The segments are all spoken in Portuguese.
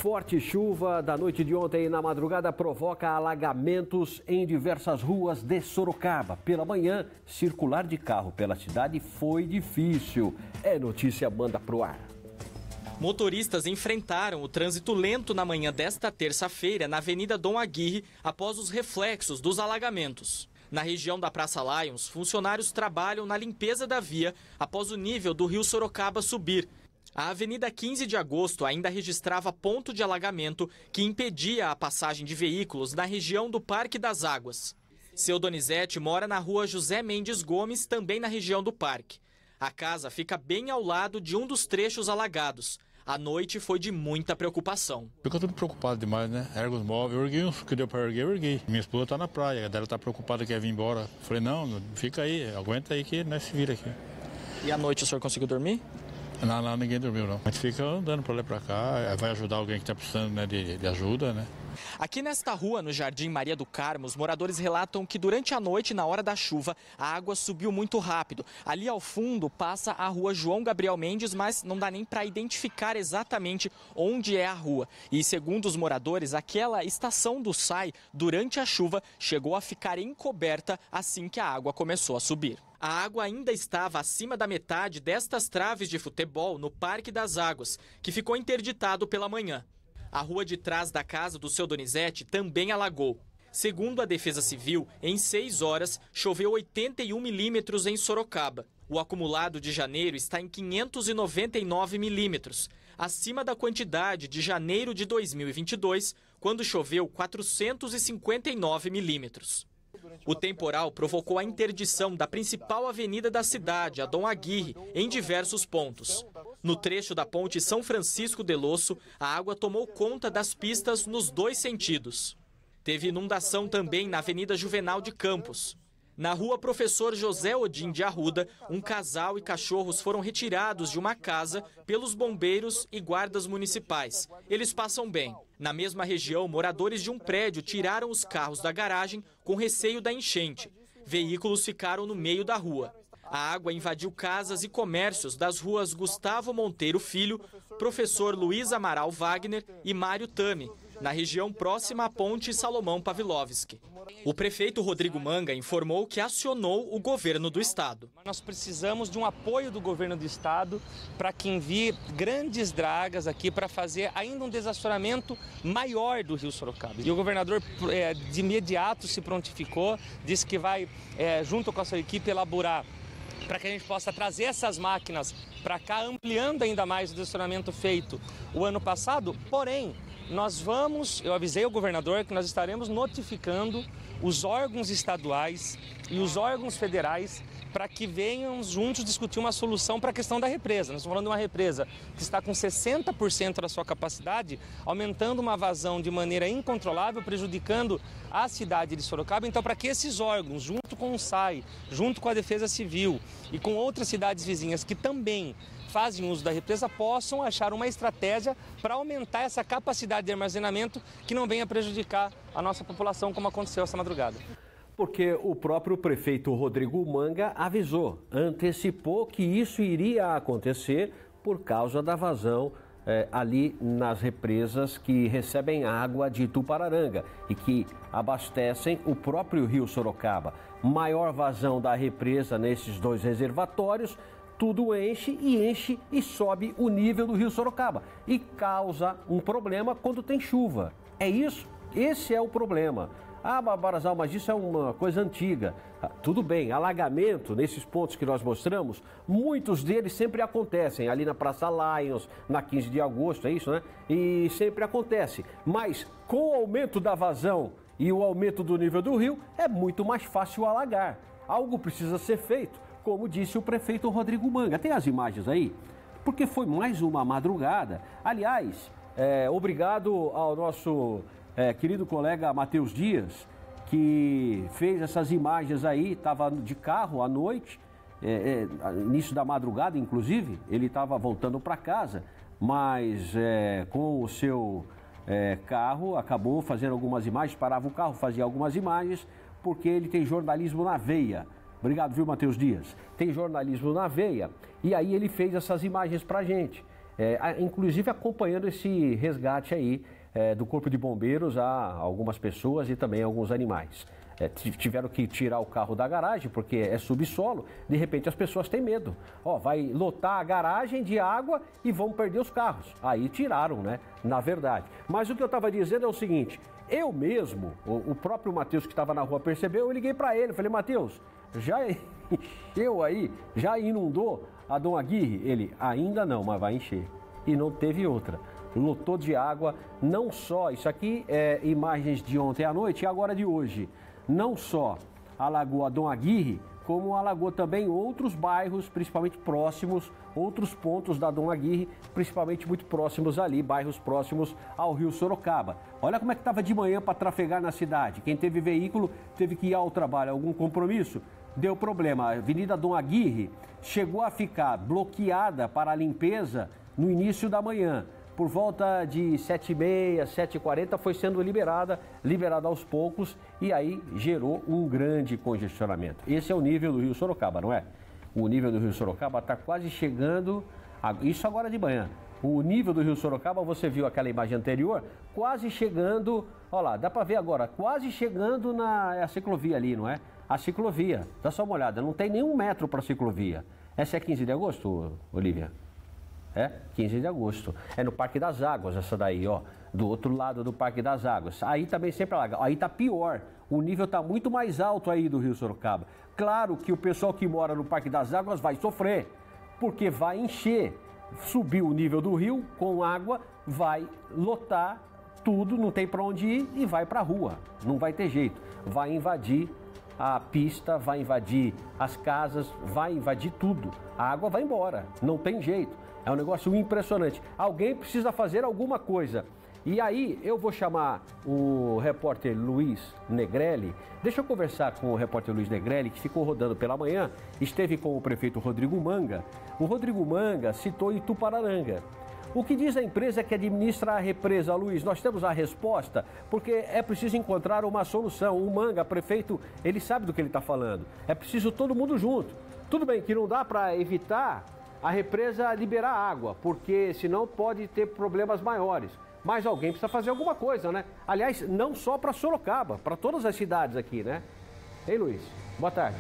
Forte chuva da noite de ontem na madrugada provoca alagamentos em diversas ruas de Sorocaba. Pela manhã, circular de carro pela cidade foi difícil. É notícia, manda pro ar. Motoristas enfrentaram o trânsito lento na manhã desta terça-feira na Avenida Dom Aguirre após os reflexos dos alagamentos. Na região da Praça Lions, funcionários trabalham na limpeza da via após o nível do rio Sorocaba subir. A Avenida 15 de Agosto ainda registrava ponto de alagamento que impedia a passagem de veículos na região do Parque das Águas. Seu Donizete mora na rua José Mendes Gomes, também na região do parque. A casa fica bem ao lado de um dos trechos alagados. A noite foi de muita preocupação. Ficou tudo preocupado demais, né? Ergo os móveis, eu ergui os que deu para erguer, eu ergui. Minha esposa tá na praia, ela tá preocupada que quer vir embora. Falei, não, fica aí, aguenta aí que nós se vira aqui. E à noite o senhor conseguiu dormir? Não, ninguém dormiu não. A gente fica andando para lá e para cá, vai ajudar alguém que está precisando, né, de ajuda, né? Aqui nesta rua, no Jardim Maria do Carmo, os moradores relatam que durante a noite, na hora da chuva, a água subiu muito rápido. Ali ao fundo passa a rua João Gabriel Mendes, mas não dá nem para identificar exatamente onde é a rua. E segundo os moradores, aquela estação do SAI, durante a chuva, chegou a ficar encoberta assim que a água começou a subir. A água ainda estava acima da metade destas traves de futebol no Parque das Águas, que ficou interditado pela manhã. A rua de trás da casa do seu Donizete também alagou. Segundo a Defesa Civil, em 6 horas, choveu 81 milímetros em Sorocaba. O acumulado de janeiro está em 599 milímetros, acima da quantidade de janeiro de 2022, quando choveu 459 milímetros. O temporal provocou a interdição da principal avenida da cidade, a Dom Aguirre, em diversos pontos. No trecho da ponte São Francisco de Losso, a água tomou conta das pistas nos 2 sentidos. Teve inundação também na Avenida Juvenal de Campos. Na rua Professor José Odim de Arruda, um casal e cachorros foram retirados de uma casa pelos bombeiros e guardas municipais. Eles passam bem. Na mesma região, moradores de um prédio tiraram os carros da garagem com receio da enchente. Veículos ficaram no meio da rua. A água invadiu casas e comércios das ruas Gustavo Monteiro Filho, Professor Luiz Amaral Wagner e Mário Tami, na região próxima à ponte Salomão Pavlovski. O prefeito Rodrigo Manga informou que acionou o governo do estado. Nós precisamos de um apoio do governo do estado para que envie grandes dragas aqui para fazer ainda um desassoramento maior do rio Sorocaba. E o governador de imediato se prontificou, disse que vai, junto com a sua equipe, elaborar para que a gente possa trazer essas máquinas para cá, ampliando ainda mais o desassoramento feito o ano passado. Porém, eu avisei ao governador que nós estaremos notificando os órgãos estaduais e os órgãos federais para que venham juntos discutir uma solução para a questão da represa. Nós estamos falando de uma represa que está com 60% da sua capacidade, aumentando uma vazão de maneira incontrolável, prejudicando a cidade de Sorocaba. Então, para que esses órgãos, junto com o SAI, junto com a Defesa Civil e com outras cidades vizinhas que também fazem uso da represa, possam achar uma estratégia para aumentar essa capacidade de armazenamento que não venha prejudicar a nossa população, como aconteceu essa madrugada. Porque o próprio prefeito Rodrigo Manga avisou, antecipou que isso iria acontecer por causa da vazão ali nas represas que recebem água de Tupararanga e que abastecem o próprio rio Sorocaba. Maior vazão da represa nesses 2 reservatórios, tudo enche e sobe o nível do rio Sorocaba e causa um problema quando tem chuva. É isso, esse é o problema. Ah, Babarazal, mas isso é uma coisa antiga. Tudo bem, alagamento nesses pontos que nós mostramos, muitos deles sempre acontecem, ali na Praça Lions, na 15 de agosto, é isso, né? E sempre acontece. Mas com o aumento da vazão e o aumento do nível do rio, é muito mais fácil alagar. Algo precisa ser feito, como disse o prefeito Rodrigo Manga. Tem as imagens aí? Porque foi mais uma madrugada. Aliás, obrigado ao nosso querido colega Matheus Dias, que fez essas imagens aí, estava de carro à noite, início da madrugada inclusive, ele estava voltando para casa, mas com o seu carro acabou fazendo algumas imagens, parava o carro, fazia algumas imagens, porque ele tem jornalismo na veia. Obrigado, viu, Matheus Dias? Tem jornalismo na veia, e aí ele fez essas imagens para a gente. inclusive acompanhando esse resgate aí do Corpo de Bombeiros a algumas pessoas e também a alguns animais. Tiveram que tirar o carro da garagem porque é subsolo, de repente as pessoas têm medo. Vai lotar a garagem de água e vão perder os carros. Aí tiraram, né? Na verdade. Mas o que eu estava dizendo é o seguinte, eu mesmo, o próprio Matheus que estava na rua percebeu, eu liguei para ele, falei, Matheus, já encheu aí? Já inundou a Dom Aguirre? Ele, ainda não, mas vai encher. E não teve outra. Lotou de água, não só, isso aqui é imagens de ontem à noite e agora de hoje. Não só alagou a Dom Aguirre, como alagou também outros bairros, principalmente próximos, outros pontos da Dom Aguirre, principalmente muito próximos ali, bairros próximos ao Rio Sorocaba. Olha como é que estava de manhã para trafegar na cidade. Quem teve veículo teve que ir ao trabalho, algum compromisso, deu problema. A Avenida Dom Aguirre chegou a ficar bloqueada para a limpeza no início da manhã. Por volta de 7h30, 7h40 foi sendo liberada aos poucos e aí gerou um grande congestionamento. Esse é o nível do Rio Sorocaba, não é? O nível do Rio Sorocaba está quase chegando, isso agora de manhã. O nível do Rio Sorocaba, você viu aquela imagem anterior, quase chegando, olha lá, dá para ver agora, quase chegando na ciclovia ali, não é? A ciclovia, dá só uma olhada, não tem nenhum metro para a ciclovia. Essa é 15 de agosto, Olívia? 15 de agosto. É no Parque das Águas essa daí, ó. Do outro lado do Parque das Águas. Aí também sempre alaga. Aí tá pior. O nível tá muito mais alto aí do Rio Sorocaba. Claro que o pessoal que mora no Parque das Águas vai sofrer. Porque vai encher. Subir o nível do rio com água, vai lotar tudo, não tem para onde ir e vai para a rua. Não vai ter jeito. Vai invadir a pista, vai invadir as casas, vai invadir tudo. A água vai embora. Não tem jeito. É um negócio impressionante. Alguém precisa fazer alguma coisa. E aí eu vou chamar o repórter Luiz Negrelli. Deixa eu conversar com o repórter Luiz Negrelli, que ficou rodando pela manhã, esteve com o prefeito Rodrigo Manga. O Rodrigo Manga citou Itupararanga. O que diz a empresa que administra a represa, Luiz? Nós temos a resposta, porque é preciso encontrar uma solução. O Manga, prefeito, ele sabe do que ele está falando. É preciso todo mundo junto. Tudo bem que não dá para evitar a represa liberar água, porque senão pode ter problemas maiores. Mas alguém precisa fazer alguma coisa, né? Aliás, não só para Sorocaba, para todas as cidades aqui, né? Ei, Luiz, boa tarde.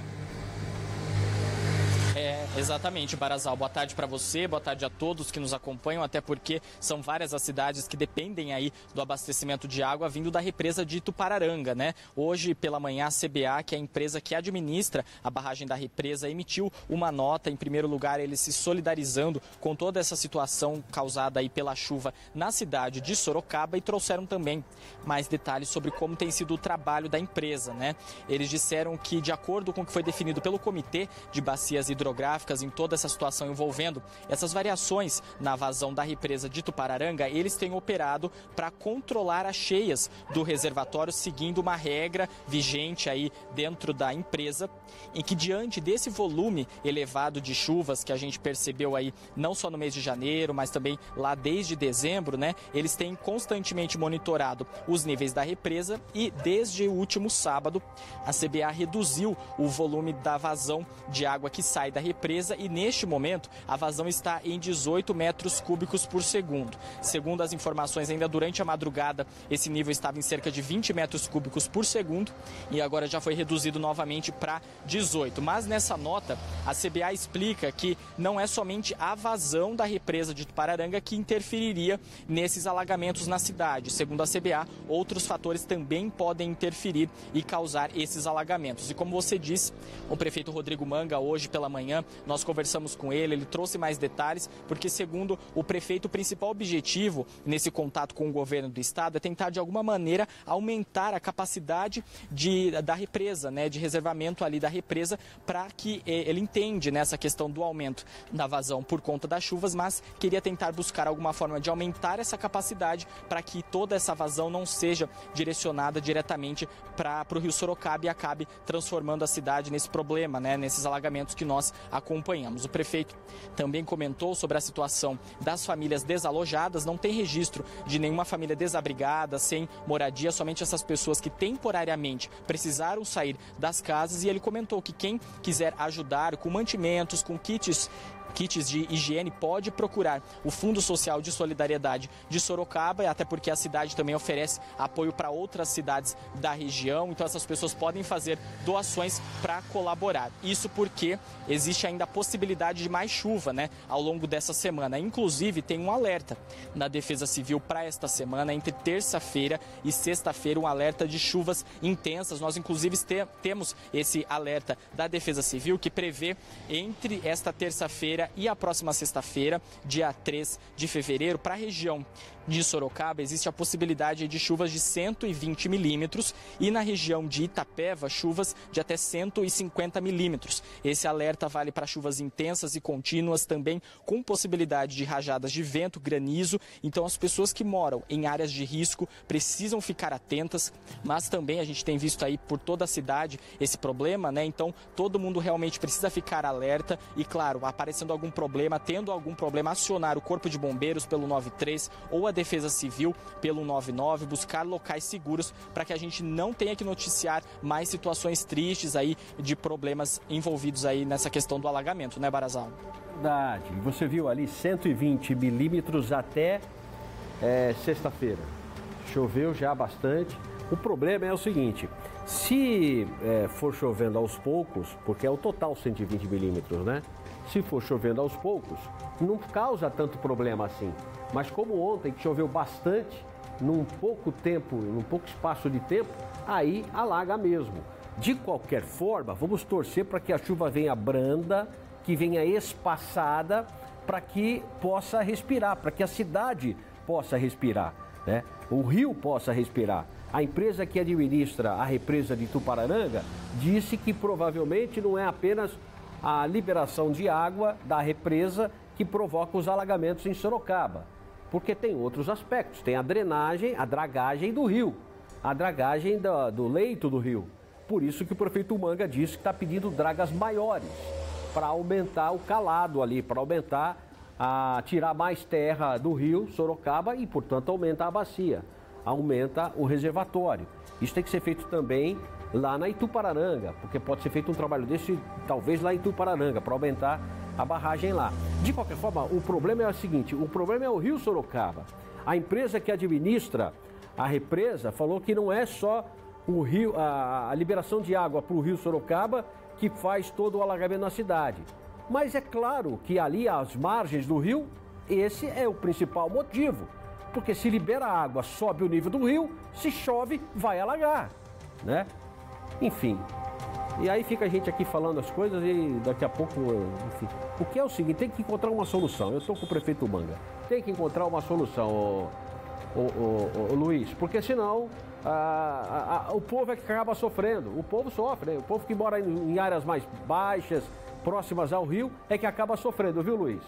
Exatamente, Barazal. Boa tarde para você, boa tarde a todos que nos acompanham, até porque são várias as cidades que dependem aí do abastecimento de água vindo da represa de Itupararanga, né? Hoje, pela manhã, a CBA, que é a empresa que administra a barragem da represa, emitiu uma nota. Em primeiro lugar, eles se solidarizando com toda essa situação causada aí pela chuva na cidade de Sorocaba e trouxeram também mais detalhes sobre como tem sido o trabalho da empresa, né? Eles disseram que, de acordo com o que foi definido pelo Comitê de Bacias Hidrográficas, em toda essa situação envolvendo essas variações na vazão da represa de Itupararanga, eles têm operado para controlar as cheias do reservatório, seguindo uma regra vigente aí dentro da empresa, em que diante desse volume elevado de chuvas que a gente percebeu aí não só no mês de janeiro, mas também lá desde dezembro, né? Eles têm constantemente monitorado os níveis da represa e desde o último sábado a CBA reduziu o volume da vazão de água que sai da represa e neste momento a vazão está em 18 metros cúbicos por segundo. Segundo as informações, ainda durante a madrugada esse nível estava em cerca de 20 metros cúbicos por segundo e agora já foi reduzido novamente para 18. Mas nessa nota a CBA explica que não é somente a vazão da represa de Itupararanga que interferiria nesses alagamentos na cidade. Segundo a CBA, outros fatores também podem interferir e causar esses alagamentos. E como você disse, o prefeito Rodrigo Manga, hoje pela manhã, nós conversamos com ele trouxe mais detalhes, porque segundo o prefeito, o principal objetivo nesse contato com o governo do estado é tentar de alguma maneira aumentar a capacidade da represa, né, de reservamento ali da represa, para que ele entende nessa questão do aumento da vazão por conta das chuvas, mas queria tentar buscar alguma forma de aumentar essa capacidade para que toda essa vazão não seja direcionada diretamente para o Rio Sorocaba e acabe transformando a cidade nesse problema, né, nesses alagamentos que nós acompanhamos. O prefeito também comentou sobre a situação das famílias desalojadas. Não tem registro de nenhuma família desabrigada, sem moradia, somente essas pessoas que temporariamente precisaram sair das casas. E ele comentou que quem quiser ajudar com mantimentos, com kits kits de higiene, pode procurar o Fundo Social de Solidariedade de Sorocaba, até porque a cidade também oferece apoio para outras cidades da região, então essas pessoas podem fazer doações para colaborar. Isso porque existe ainda a possibilidade de mais chuva, né, ao longo dessa semana. Inclusive, tem um alerta na Defesa Civil para esta semana, entre terça-feira e sexta-feira, um alerta de chuvas intensas. Nós, inclusive, temos esse alerta da Defesa Civil que prevê entre esta terça-feira e a próxima sexta-feira, dia 3 de fevereiro, para a região de Sorocaba, existe a possibilidade de chuvas de 120 milímetros e na região de Itapeva, chuvas de até 150 milímetros. Esse alerta vale para chuvas intensas e contínuas, também com possibilidade de rajadas de vento, granizo. Então, as pessoas que moram em áreas de risco precisam ficar atentas, mas também a gente tem visto aí por toda a cidade esse problema, né? Então, todo mundo realmente precisa ficar alerta e, claro, aparecendo algum problema, tendo algum problema, acionar o Corpo de Bombeiros pelo 93 ou a Defesa Civil pelo 99, buscar locais seguros para que a gente não tenha que noticiar mais situações tristes aí de problemas envolvidos aí nessa questão do alagamento, né, Barazal? Verdade. Você viu ali 120 milímetros até sexta-feira. Choveu já bastante. O problema é o seguinte, se for chovendo aos poucos, porque é o total 120 milímetros, né? Se for chovendo aos poucos, não causa tanto problema assim. Mas como ontem que choveu bastante, num pouco tempo, num pouco espaço de tempo, aí alaga mesmo. De qualquer forma, vamos torcer para que a chuva venha branda, que venha espaçada, para que possa respirar, para que a cidade possa respirar, né? O rio possa respirar. A empresa que administra a represa de Tupararanga disse que provavelmente não é apenas a liberação de água da represa que provoca os alagamentos em Sorocaba, porque tem outros aspectos, tem a drenagem, a dragagem do rio, a dragagem do leito do rio. Por isso que o prefeito Manga disse que está pedindo dragas maiores para aumentar o calado ali, para tirar mais terra do rio Sorocaba e, portanto, aumentar a bacia, aumenta o reservatório. Isso tem que ser feito também lá na Itupararanga, porque pode ser feito um trabalho desse, talvez lá em Itupararanga, para aumentar a barragem lá. De qualquer forma, o problema é o seguinte, o problema é o rio Sorocaba. A empresa que administra a represa falou que não é só o rio, a liberação de água para o rio Sorocaba que faz todo o alagamento na cidade. Mas é claro que ali, às margens do rio, esse é o principal motivo. Porque se libera a água, sobe o nível do rio, se chove, vai alagar, né? Enfim, e aí fica a gente aqui falando as coisas e daqui a pouco, enfim. O que é o seguinte, tem que encontrar uma solução. Eu estou com o prefeito Manga. Tem que encontrar uma solução, o Luiz, porque senão o povo é que acaba sofrendo. O povo sofre, né? O povo que mora em áreas mais baixas, próximas ao rio, é que acaba sofrendo, viu, Luiz?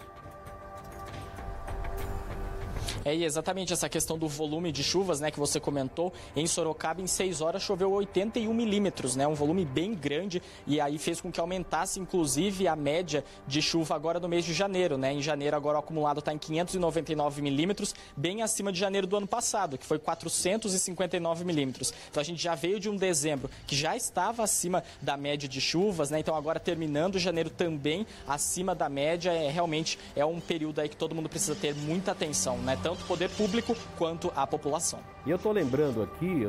E exatamente essa questão do volume de chuvas, né, que você comentou. Em Sorocaba, em 6 horas, choveu 81 milímetros, né, um volume bem grande, e aí fez com que aumentasse, inclusive, a média de chuva agora no mês de janeiro, né. Em janeiro, agora o acumulado está em 599 milímetros, bem acima de janeiro do ano passado, que foi 459 milímetros. Então, a gente já veio de um dezembro que já estava acima da média de chuvas, né, então agora terminando janeiro também acima da média, realmente é um período aí que todo mundo precisa ter muita atenção, né, tanto o poder público quanto a população. E eu tô lembrando aqui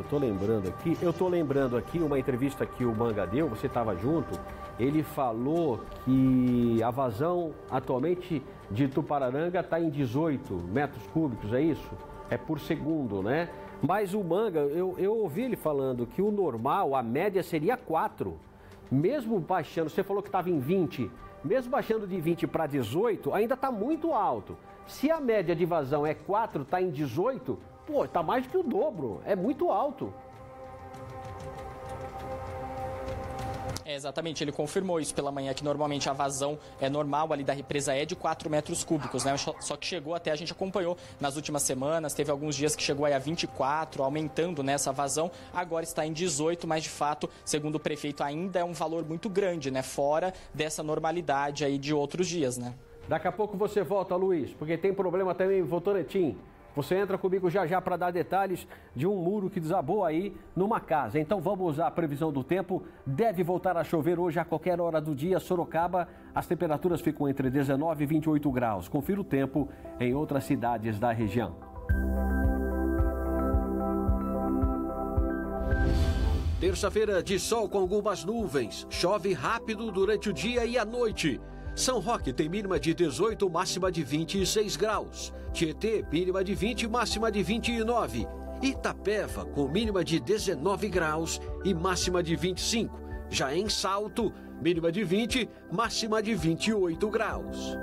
uma entrevista que o Manga deu, você estava junto, ele falou que a vazão atualmente de Tupararanga está em 18 metros cúbicos, é isso? É por segundo, né? Mas o Manga, eu ouvi ele falando que o normal, a média seria 4. Mesmo baixando, você falou que estava em 20, mesmo baixando de 20 para 18, ainda está muito alto. Se a média de vazão é 4, está em 18, pô, está mais do que o dobro, é muito alto. Exatamente, ele confirmou isso pela manhã, que normalmente a vazão normal ali da represa é de 4 metros cúbicos, né? Só que chegou até, a gente acompanhou nas últimas semanas, teve alguns dias que chegou aí a 24, aumentando nessa vazão, agora está em 18, mas de fato, segundo o prefeito, ainda é um valor muito grande, né? Fora dessa normalidade aí de outros dias, né? Daqui a pouco você volta, Luiz, porque tem problema também em Votorantim. Você entra comigo já já para dar detalhes de um muro que desabou aí numa casa. Então vamos à previsão do tempo. Deve voltar a chover hoje a qualquer hora do dia. Sorocaba, as temperaturas ficam entre 19 e 28 graus. Confira o tempo em outras cidades da região. Terça-feira de sol com algumas nuvens. Chove rápido durante o dia e a noite. São Roque tem mínima de 18, máxima de 26 graus. Tietê, mínima de 20, máxima de 29. Itapeva, com mínima de 19 graus e máxima de 25. Já em Salto, mínima de 20, máxima de 28 graus.